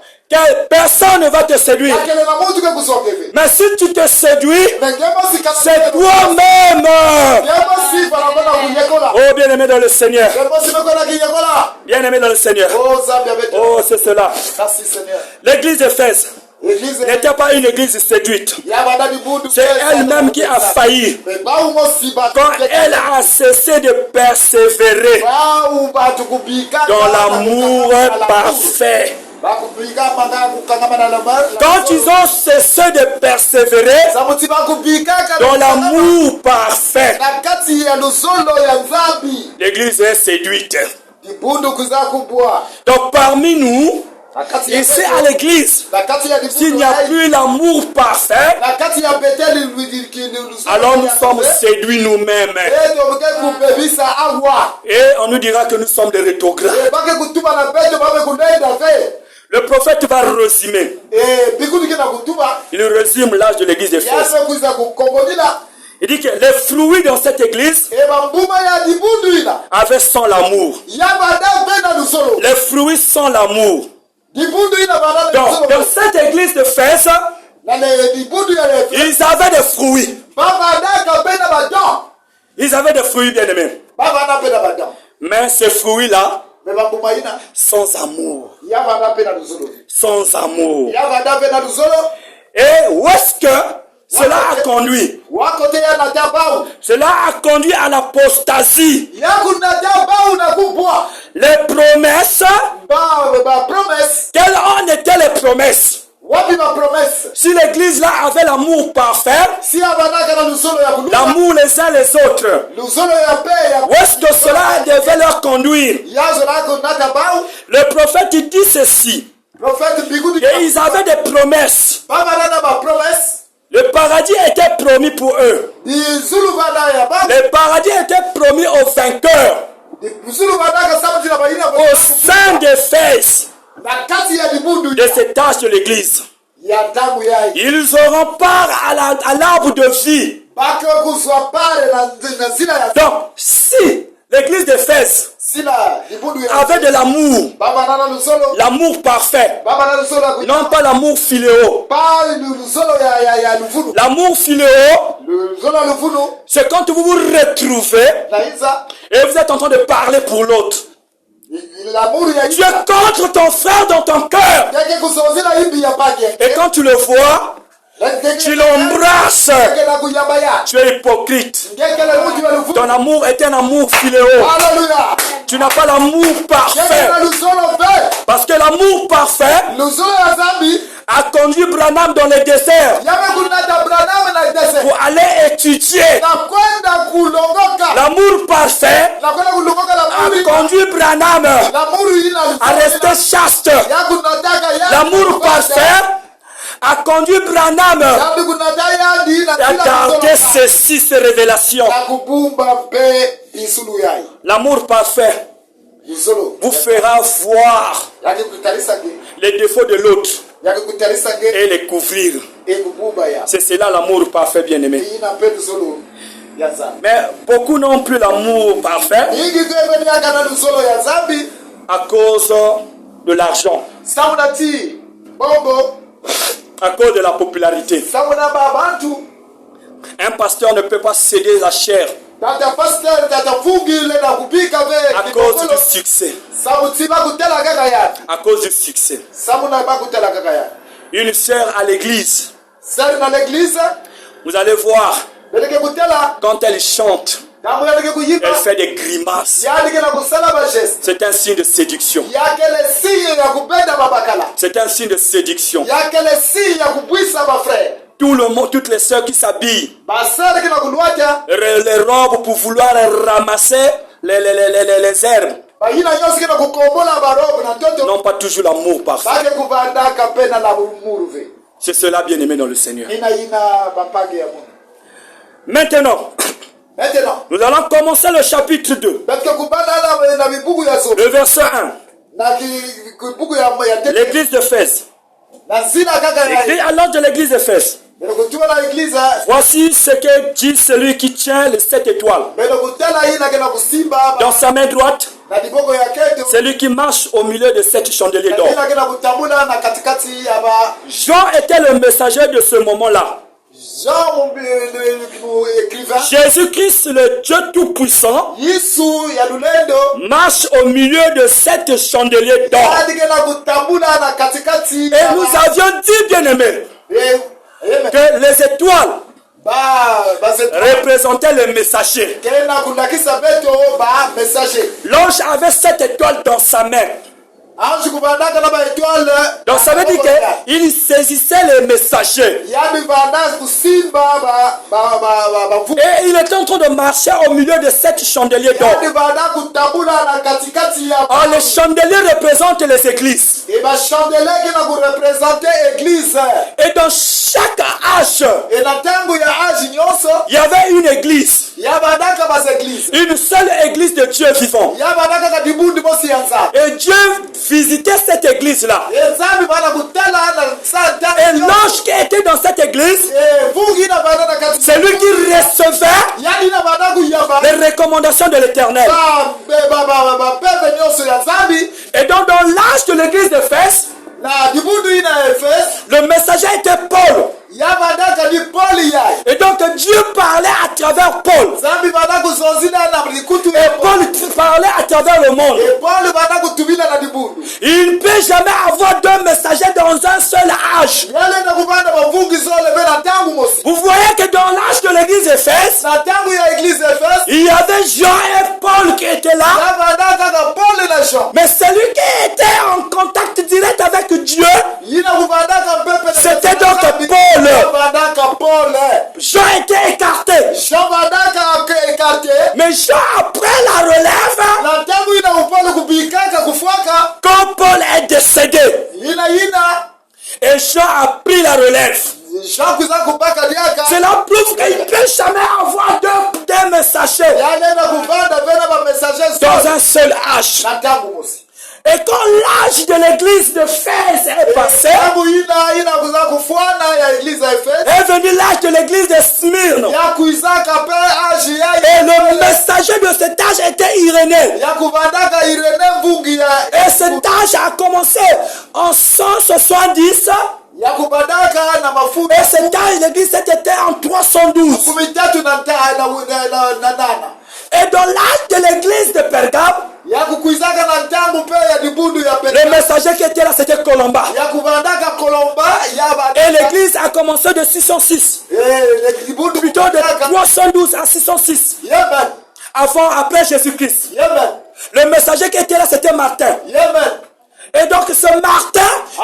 Personne ne va te séduire. Yakele na mutu ke kusongeve. Mais si tu te séduis, Mais ngemo sikana. c'est toi-même. Ngemo si banakona kunyekola. Oh, bien-aimé dans le Seigneur. Ngemo si bakona kunyekola. Bien-aimé dans le Seigneur. Oh Zambia beto. Oh, c'est cela. Merci Seigneur. L'église d'Éphèse Église n'était pas une église séduite. yabanda dibundu. C'est elle-même qui a failli. Mais bau mosi ba. Quand elle a cessé de persévérer Bau batu kubika. dans l'amour parfait. Bakubika manga kukangamana na mara. Quand ils ont cessé de persévérer Samuti bakubika dans l'amour parfait, na kati ya luzolo ya Nzambi. l'église est séduite. Dibundu kuza kubwa. Donc parmi nous, Na kati ya ici à l'église, na kati ya dibundu. s'il n'y a plus l'amour parfait, Na kati ya Beteli luidikini luzolo. alors nous sommes séduits nous-mêmes. Edo mke kubebisa agwa. Et on nous dira que nous sommes des rétrogrades. Bake kutuma na beto babe kunenda ve. Le prophète va résumer. Bikundi kina kutuma. Il résume l'âge de l'église d'Éphèse. Yase kuza kukongodila. Il dit que les fruits dans cette église Bambuma ya dibundu ina. avaient sans l'amour. Yabada bena luzolo. Les fruits sans l'amour. Dibundu ina bana Donc, dans cette église d'Éphèse, na le dibundu ya le. ils avaient des fruits. Baba daka bena badon. Ils avaient des fruits, bien-aimés. Baba na bena badon. Mais ces fruits-là, Me bambuma ina. sans amour. Yabada bena luzolo. Sans amour. Yabada bena luzolo. Et où est-ce que cela a conduit? Wakote ya natabau. Cela a conduit à l'apostasie. Yaku natabau na kubwa. Les promesses, Ba promesse. quelles en étaient les promesses? Wapi ma promesse. Si l'église là avait l'amour parfait, Si abadaka na luzolo ya kuluka. l'amour les uns les autres, Luzolo ya pe ya. où est-ce que cela devait leur conduire? Yazo lako natabau. Le prophète il dit ceci, Prophète bikundi. qu'ils avaient des promesses. Baba na ba promesse. Le paradis était promis pour eux. Izulu bana ya ba. Le paradis était promis aux vainqueurs, Izulu bana ka sababu na baina. aux saints d'Éphèse, Na kati ya dibundu de ces tâches de l'église. ya damu ya. Ils auront part à l'arbre de vie. Baka kuzwa pare na zina ya. Donc, si l'église d'Éphèse Sila dibundu ya. avait de l'amour, Baba na luzolo. l'amour parfait, Baba na luzolo. non pas l'amour philéo. Pa luzolo ya luvunu. L'amour philéo, Luzolo luvunu. c'est quand vous vous retrouvez Na iza. et vous êtes en train de parler pour l'autre. L'amour ya Tu es contre ton frère dans ton cœur. Yake kusozila hivi ya pake. Et quand tu le vois, tu l'embrasses. Ngeke kuyabaya. Tu es hypocrite. Ngeke la mutu ya luvunu. Ton amour est un amour philéo. Hallelujah. Tu n'as pas l'amour parfait. Ngeke na luzolo fe. Parce que l'amour parfait Luzolo ya Zambi. a conduit Branham dans les déserts Yame kunata Branham na dese. pour aller étudier. Na kwenda kulongoka. L'amour parfait Na kwenda kulongoka la a muri. conduit Branham La muri ina à rester chaste. Ya kunataka ya. L'amour parfait a conduit Branham Ya kunataka ya di na à garder ces révélations. Na kubumba pe isulu yai. L'amour parfait Luzolo. vous fera voir Yake kutarisa ke. les défauts de l'autre Yake kutarisa ke. et les couvrir. E kubumba ya. C'est cela l'amour parfait, bien-aimé. Ina pe luzolo ya Zambi. Mais beaucoup n'ont plus l'amour parfait Ingi kwebe ni aka na luzolo ya Zambi. à cause de l'argent, Samuna ti. Bombo. à cause de la popularité. Samuna babantu. Un pasteur ne peut pas céder la chair Tata pasteur tata fungile na kupika à ve. cause du succès. Samuti bakutela kaka ya. À cause du succès. Samuna bakutela kaka ya. Une sœur à l'église, Sari na l'église. vous allez voir, Beleke kutela. quand elle chante, ngambo yandike kuyimba Elle fait des grimaces. yandike na kusala bageste C'est un signe de séduction. yakele signe ya kubenda babakala C'est un signe de séduction. yakele signe ya kubwisa bafrère Tout le monde, toutes les sœurs qui s'habillent, basere kina kulwata les robes pour vouloir ramasser les herbes, bayina nyonso kina kukombola barobo na ntoto n'ont pas toujours l'amour parfait. bake kuvandaka pena na muruve C'est cela, bien aimé dans le Seigneur. ina bapage ya mungu. Maintenant, nous allons commencer le chapitre 2, parce que kubanda na bibugu ya so le verset 1. na bibugu ya tete L'église d'Éphèse. na sina kaka Écrit alors de l'église d'Éphèse. belo kutiwa na église Voici ce que dit celui qui tient les 7 étoiles. belo kutela ina kena kusimba Dans sa main droite, na diboko ya keto celui qui marche au milieu de 7 chandeliers d'or. ina kena kutambula na katikati ya ba Jean était le messager de ce moment-là. Jean écrivain Jésus-Christ, le Dieu Tout-Puissant, Yesu ya lulendo marche au milieu de 7 chandeliers d'or. adike na kutambula na katikati Et nous avions dit, bien aimé, que les étoiles représentaient les messagers. kena kundakisa beto ba messager L'ange avait 7 étoiles dans sa main. anji kubandaka na ba étoile Donc ça veut dire qu'il saisissait les messagers. yabi banda kusimba ba Et il était en train de marcher au milieu de 7 chandeliers d'or. yabi banda kutambula na katikati ya Alors les chandeliers représentent les églises. et ba chandelier kina kurepresenter église Et dans chaque âge, et na tangu ya aji nyonso il y avait une église. yabandaka bas église Une seule église de Dieu vivant. yabandaka ka dibundi bosi ya nzambe Et Dieu visitait cette église-là. nzambe bana kutala na santa Et l'ange qui était dans cette église, vungi na bana na kati c'est lui qui recevait yani na bana kuyamba les recommandations de l'Éternel. ba pepe nyonso ya nzambe Et donc dans l'âge de l'église d'Éphèse, na dibundu ina Efes le messager était Paul. yabandaka di Paul yai Et donc Dieu parlait à travers Paul. nzambe bana kuzonzina na likutu Et Paul parlait à travers le monde. et Paul bana kutumila na dibundu Il ne peut jamais avoir deux messagers dans un seul âge. yale na kubanda bavungi zole be na tangu mosi Vous voyez que dans l'âge de l'église d'Éphèse, na tangu ya église Efes il y avait Jean et Paul qui étaient là. yabandaka ka Paul na Jean Mais celui qui était en contact direct avec Dieu, yina kubandaka pepe c'était donc Paul. yabandaka Paul Jean était écarté. Jean bandaka écarté Mais Jean, après la relève, na tangu ina upole kubikaka kufuaka quand Paul est décédé, ina et Jean a pris la relève. Jean kuza kubaka diaka Cela prouve qu'il ne peut jamais avoir deux messagers yale na kubanda vena ba messager dans un seul âge. na tangu mosi Et quand l'âge de l'église de Fès est passé, tangu ina kuza kufuana ya église ya Efes est venu l'âge de l'église de Smyrne. ya kuizaka pe aji Et ya le messager de cet âge était Irénée. ya kubandaka Irene vungi ya Et cet âge a commencé en 170. ya kubandaka na mafuta Et cet âge, l'église était en 312. kumitatu na nana Et dans l'âge de l'église de Pergame, ya kukuizaka na tangu pe ya dibundu ya le pele messager qui était là, c'était Colomba. ya kubandaka Kolomba ya Et l'église a commencé de 606. dibundu Plutôt de 312 à 606. Yemen Après Jésus-Christ. Yemen Le messager qui était là, c'était Martin. Yemen Et donc ce Martin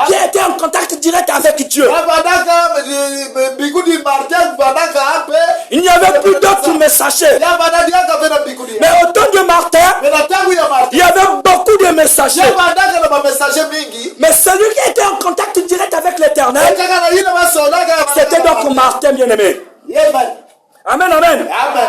qui était en contact direct avec Dieu. ya bandaka bigudi Martin bandaka ape Il n'y avait plus d'autres messagers. ya bandaka vena bigudi Mais au temps de Martin, mais na tangu ya Martin il y avait beaucoup de messagers. ya bandaka na ba messager mingi Mais celui qui était en contact direct avec l'Éternel, kaka na yina basolaka c'était donc Martin bien-aimé. Yemen Amen, amen. Amen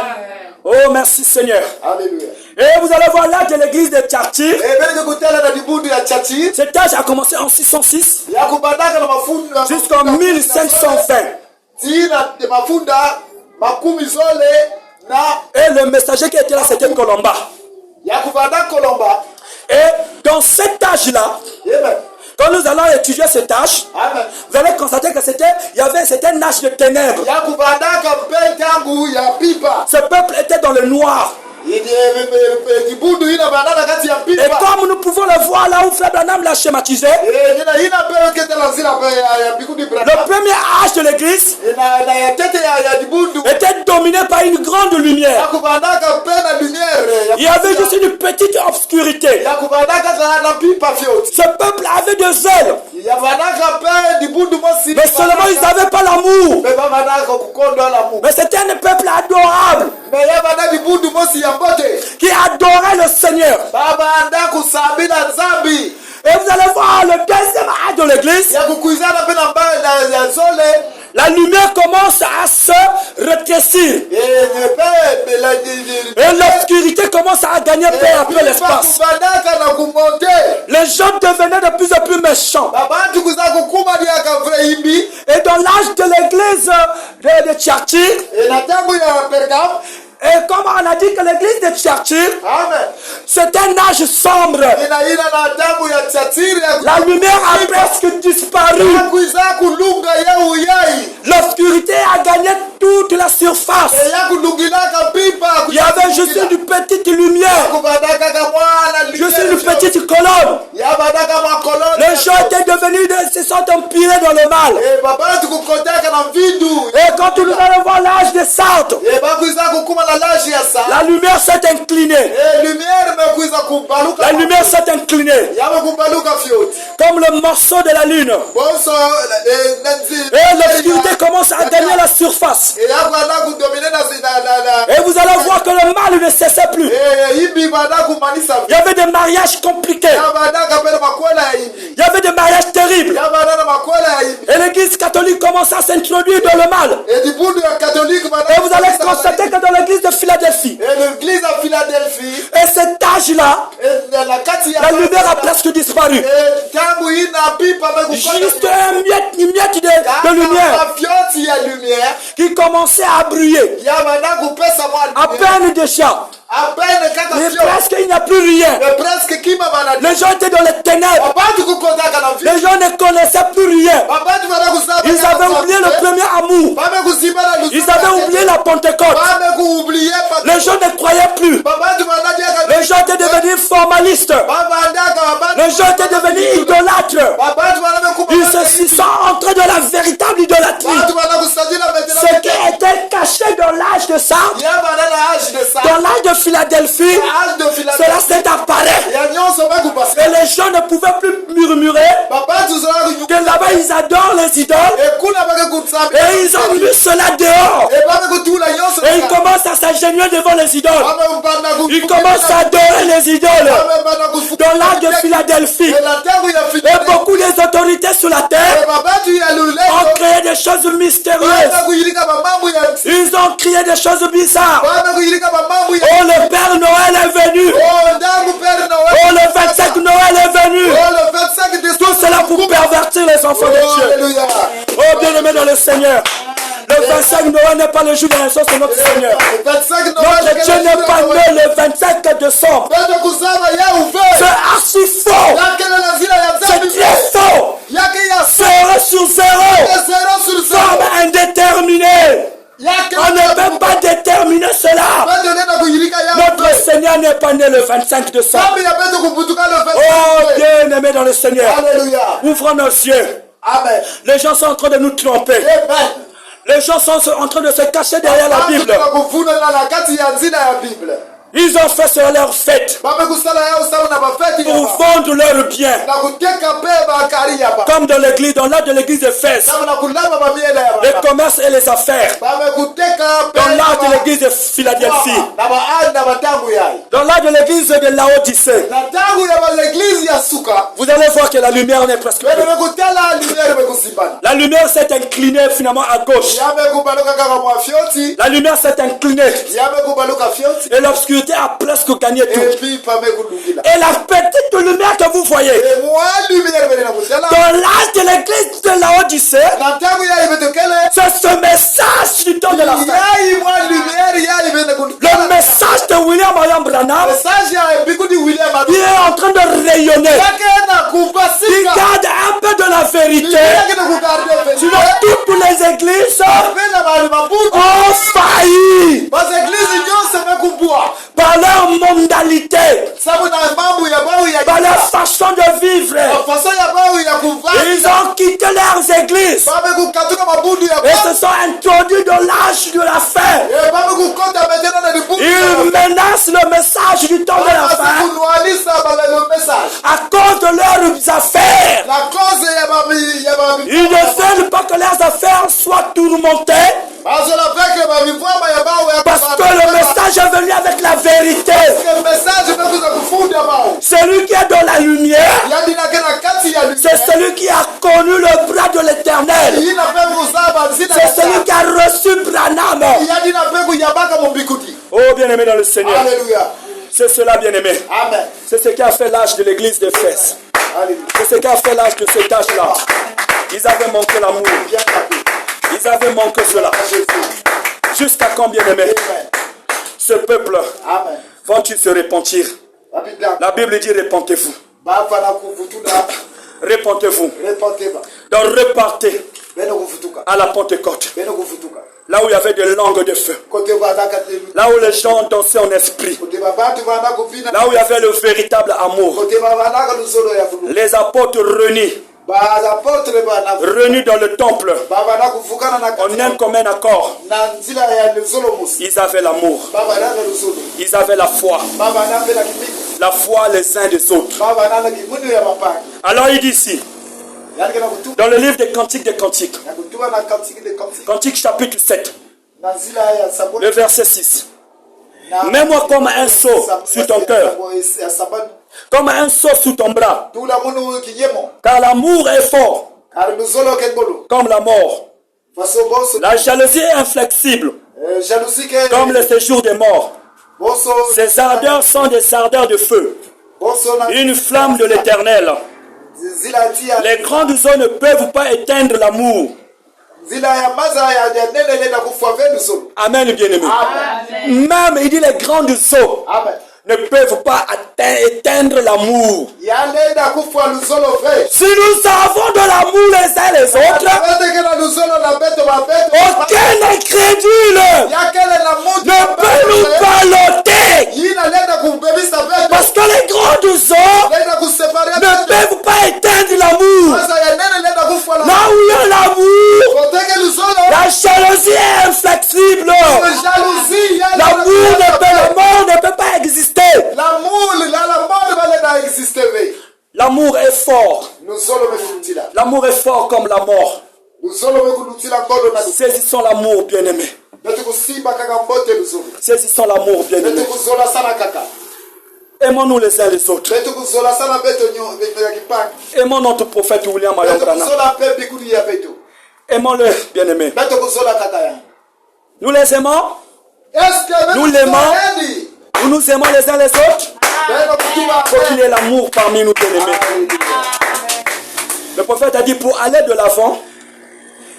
Oh, merci Seigneur. Alléluia Et vous allez voir l'âge de l'église de Thyatire. bele kutela na dibundu ya chachi Cet âge a commencé en 606 ya kubandaka na mafunda jusqu'en 1520. tina mafunda makumi zole na Et le messager qui était là, c'était Colomba. ya kubandaka Kolomba Et dans cet âge-là, Yemen quand nous allons étudier cet âge, Amen vous allez constater que c'était un âge de ténèbres. ya kubandaka pe tangu ya pipa Ce peuple était dans le noir. Kibundu ina banana kati ya Et pipa. comme nous pouvons le voir là où Frère Branham l'a schématisé, Ina pewe kete la zila pe ya bikundi le brana. premier âge de l'église Na ya tete ya kibundu. était dominé par une grande lumière. Yakubandaka pe na lumière. Il y avait juste une petite obscurité. Yakubandaka na pipa fioti. Ce peuple avait des ailes, Yabanaka pe kibundu mosi. mais seulement ils n'avaient pas l'amour. Pe babanaka kukondo la mu. Mais c'était un peuple adorable Me yabana kibundu mosi ya mbote. qui adorait le Seigneur. Baba anda kusabila nzambi. Et vous allez voir le deuxième âge de l'église, Ya kukuizana pe na mbaya ya zole. la lumière commence à se rétrécir. Et l'obscurité commence à gagner peu à peu l'espace. Les gens devenaient de plus en plus méchants. Et dans l'âge de l'église de Thyatire, et comme on a dit que l'église de Thyatire, c'est un âge sombre. La lumière a presque disparu. L'obscurité a gagné toute la surface. Il y avait juste une petite lumière, juste une petite colonne. Les gens étaient devenus, se sont empirés dans le mal. Et quand nous allons voir l'âge des Sardes, la lumière s'est inclinée. La lumière s'est inclinée. Comme le morceau de la lune. Et l'obscurité commence à gagner la surface. Et vous allez voir que le mal ne cessait plus. Il y avait des mariages compliqués. Il y avait des mariages terribles. Et l'église catholique commence à s'introduire dans le mal. Et vous allez constater que dans l'église de Philadelphie, et cet âge-là, la lumière a presque disparu. Juste une miette de lumière qui commençait à briller. À peine déjà. Mais presque il n'y a plus rien. Les gens étaient dans les ténèbres. Les gens ne connaissaient plus rien. Ils avaient oublié le premier amour. Ils avaient oublié la Pentecôte. Les gens ne croyaient plus. Les gens étaient devenus formalistes. Les gens étaient devenus idolâtres. Ils se sont entrés dans la véritable idolâtrie. Ce qui était caché dans l'âge de Sardes, dans l'âge de Philadelphie, cela s'est apparu. Et les gens ne pouvaient plus murmurer que là-bas ils adorent les idoles. Et ils ont mis cela dehors. Et ils commencent à s'ingénier devant les idoles. Ils commencent à adorer les idoles. Dans l'âge de Philadelphie. Et beaucoup des autorités sur la terre ont créé des choses mystérieuses. Ils ont créé des choses bizarres. Oh, le Père Noël est venu. Oh, le 25 Noël est venu. Tout cela pour pervertir les enfants de Dieu. Oh, bien-aimés dans le Seigneur. Le 25 Noël n'est pas le jour de la naissance de notre Seigneur. Notre Dieu n'est pas né le 25 décembre. C'est archi faux. C'est très faux. Zéro sur zéro. Forme indéterminée. On ne peut pas déterminer cela. Notre Seigneur n'est pas né le 25 décembre. Oh, bien-aimés dans le Seigneur. Ouvrons nos yeux. Les gens sont en train de nous tromper. Les gens sont en train de se cacher derrière la Bible. Ils ont fait sur leur fête pour vendre leurs biens. Comme dans l'église, dans l'art de l'église d'Éphèse. Les commerces et les affaires. Dans l'art de l'église de Philadelphie. Dans l'art de l'église de Laodicée. Vous allez voir que la lumière n'est presque plus. La lumière s'est inclinée finalement à gauche. La lumière s'est inclinée. Et l'obscurité a presque gagné tout. Et la petite lumière que vous voyez dans l'âge de l'église de Laodicée, c'est ce message du temps de la fin. Le message de William Marion Branham il est en train de rayonner. Il garde un peu de la vérité. Sinon toutes les églises ont failli. par leur mondalité, sababu na mambo ya bao ya par leur façon de vivre. façon ya bao ya kuvaa Ils ont quitté leurs églises kukatuka mabudu ya et se sont introduits dans l'âge de la fin. kukota metena na libudu Ils menacent le message du temps de la fin kunualisa le message à cause de leurs affaires. la cause ya babi Ils ne veulent pas que leurs affaires soient tourmentées bazo la peke babi vwama ya bao ya parce que le message est venu avec la vérité. le message nakuza kufunda bao Celui qui est dans la lumière, yadi na kena kati ya c'est celui qui a connu le bras de l'Éternel. ina pevu zaba zina C'est celui qui a reçu Branham. yadi na pevu ya baka mbikuti. Oh, bien-aimé dans le Seigneur. Alléluia. C'est cela, bien-aimé. Amen. C'est ce qui a fait l'âge de l'église d'Éphèse. Alléluia. C'est ce qui a fait l'âge de cet âge-là. Ils avaient manqué l'amour. Bien capé. Ils avaient manqué cela. Jésus. Jusqu'à quand, bien-aimé, Amen. ce peuple Amen. vont-ils se repentir? Rapidement. La Bible dit repentez-vous. Baba na kuvutuka. Repentez-vous. Repentez-vous. Donc repartez Beno kuvutuka. à la Pentecôte. Beno kuvutuka. Là où il y avait des langues de feu. Kote bada katelu. Là où les gens dansaient en esprit. Kote babatu bana kupina. Là où il y avait le véritable amour. Kote babana kaluzolo ya fulu. Les apôtres réunis. Ba apôtre bana. Réunis dans le temple. Baba na kuvukana na En un commun accord. na nzila ya luzolo musi. Ils avaient l'amour. Baba na luzolo. Ils avaient la foi. Baba na pela kipiki. La foi les uns des autres. Baba na kimundu ya mapaki. Alors il dit ici, Yani kana kutuka. dans le livre des Cantiques des Cantiques, Na kutuka na kantiki de kantiki. Cantique chapitre 7, Na nzila ya sabuni. le verset 6. Mets-moi comme un seau sur ton cœur, comme un seau sous ton bras, Tula munu kijemo. car l'amour est fort Aluzolo kengolo. comme la mort. Faso boso. La jalousie est inflexible Jalousie ke. comme le séjour des morts. Boso. Ses ardeurs sont des ardeurs de feu, Boso na. une flamme de l'Éternel. Zila tia. Les grandes eaux ne peuvent pas éteindre l'amour. Zila ya maza ya nene lena kufwa venu solo. Amen, bien-aimé. Amen. Même, il dit, les grandes eaux Amen. ne peuvent pas éteindre l'amour. Ya lena kufwa luzolo ve. Si nous avons de l'amour les uns les autres, Bete kena luzolo na beto ba beto. aucun incrédule Ya kele na mutu. ne peut nous balloter. Yina lena kubebisa beto. Parce que les grandes eaux Lena kusepare ne peuvent pas éteindre l'amour. Maza ya nene lena kufwa la. Là où il y a l'amour, Koteke luzolo. la jalousie est inflexible. Jalousie ya. L'amour ne peut, le monde ne peut pas exister. L'amour, la mort va l'aider exister. L'amour est fort. Nous sommes me L'amour est fort comme la mort. Nous sommes me Saisissons l'amour, bien-aimé. Saisissons l'amour, bien-aimé. Aimons-nous les uns les autres. Aimons notre prophète William Marion Branham. Aimons-le, bien-aimé. Nous les aimons. Nous l'aimons. Nous nous aimons les uns les autres. Il faut qu'il y ait l'amour parmi nous, bien-aimés. Le prophète a dit, pour aller de l'avant,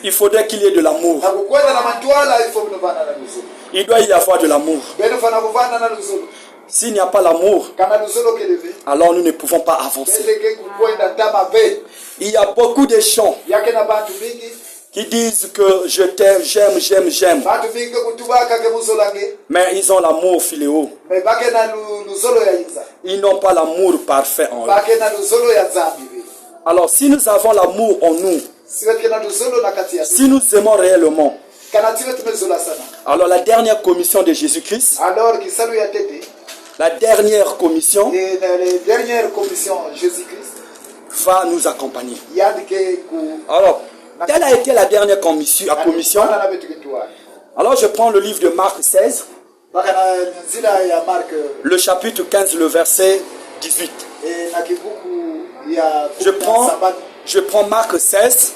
il faudrait qu'il y ait de l'amour. Il doit y avoir de l'amour. S'il n'y a pas l'amour, alors nous ne pouvons pas avancer. Il y a beaucoup de gens qui disent que je t'aime, j'aime, j'aime, j'aime. Mais ils ont l'amour filéo. Ils n'ont pas l'amour parfait en eux. Alors si nous avons l'amour en nous, si nous aimons réellement, alors la dernière commission de Jésus-Christ, la dernière commission va nous accompagner. Alors, quelle a été la dernière commission? Alors je prends le livre de Marc 16, le chapitre 15, le verset 18. Je prends Marc 16,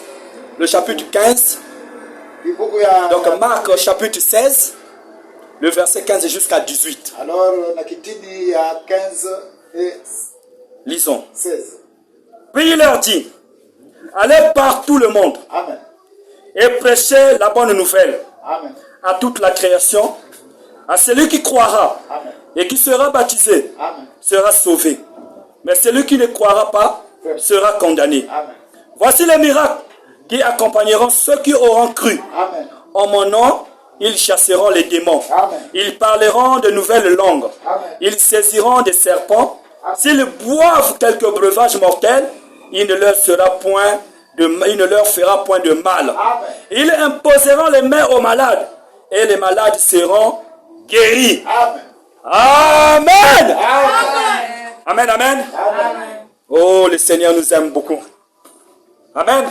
le chapitre 15. Donc Marc chapitre 16, le verset 15 jusqu'à 18. Alors, nakitini ya 15 et Lisons. 16. Puis il leur dit, allez par tout le monde. Amen. Et prêchez la bonne nouvelle. Amen. À toute la création, à celui qui croira. Amen. Et qui sera baptisé, Amen. sera sauvé. Mais celui qui ne croira pas sera condamné. Amen. Voici les miracles qui accompagneront ceux qui auront cru. Amen. En mon nom, ils chasseront les démons. Amen. Ils parleront de nouvelles langues. Amen. Ils saisiront des serpents. S'ils boivent quelques breuvages mortels, il ne leur fera point de mal. Amen. Ils imposeront les mains aux malades et les malades seront guéris. Amen. Amen. Amen. Amen, amen. Amen. Oh, le Seigneur nous aime beaucoup. Amen.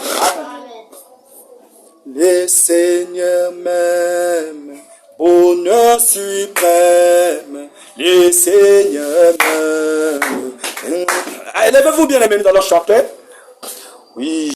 Le Seigneur m'aime, bonheur suprême. Le Seigneur m'aime. Élevez-vous bien, aimés, nous allons chanter. Oui.